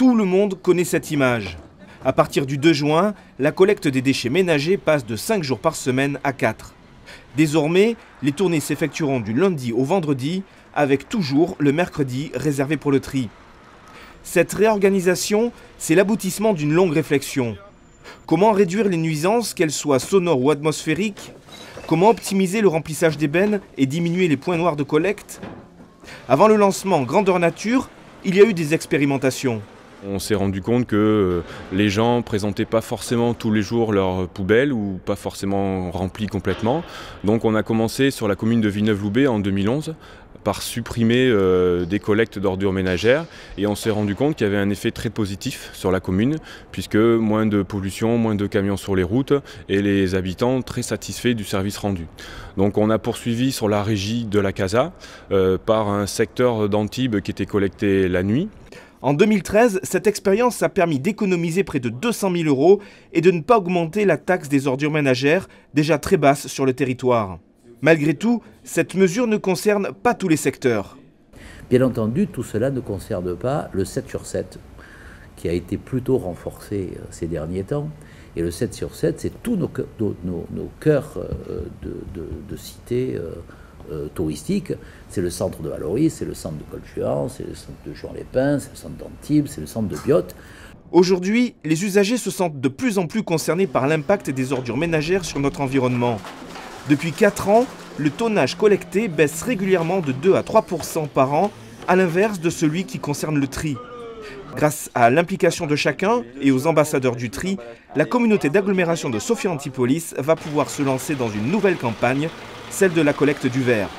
Tout le monde connaît cette image. À partir du 2 juin, la collecte des déchets ménagers passe de 5 jours par semaine à 4. Désormais, les tournées s'effectueront du lundi au vendredi, avec toujours le mercredi réservé pour le tri. Cette réorganisation, c'est l'aboutissement d'une longue réflexion. Comment réduire les nuisances, qu'elles soient sonores ou atmosphériques? Comment optimiser le remplissage des bennes et diminuer les points noirs de collecte? Avant le lancement Grandeur Nature, il y a eu des expérimentations. On s'est rendu compte que les gens ne présentaient pas forcément tous les jours leurs poubelles ou pas forcément remplies complètement. Donc on a commencé sur la commune de Villeneuve-Loubet en 2011 par supprimer des collectes d'ordures ménagères et on s'est rendu compte qu'il y avait un effet très positif sur la commune puisque moins de pollution, moins de camions sur les routes et les habitants très satisfaits du service rendu. Donc on a poursuivi sur la régie de la CASA par un secteur d'Antibes qui était collecté la nuit. En 2013, cette expérience a permis d'économiser près de 200 000 € et de ne pas augmenter la taxe des ordures ménagères, déjà très basse sur le territoire. Malgré tout, cette mesure ne concerne pas tous les secteurs. Bien entendu, tout cela ne concerne pas le 7 sur 7, qui a été plutôt renforcé ces derniers temps. Et le 7 sur 7, c'est tous nos cœurs de cités touristiques. C'est le centre de Valoris, c'est le centre de Colchuan, c'est le centre de Juan-les-Pins, c'est le centre d'Antibes, c'est le centre de Biot. Aujourd'hui, les usagers se sentent de plus en plus concernés par l'impact des ordures ménagères sur notre environnement. Depuis 4 ans, le tonnage collecté baisse régulièrement de 2 à 3% par an, à l'inverse de celui qui concerne le tri. Grâce à l'implication de chacun et aux ambassadeurs du tri, la communauté d'agglomération de Sophia Antipolis va pouvoir se lancer dans une nouvelle campagne, celle de la collecte du verre.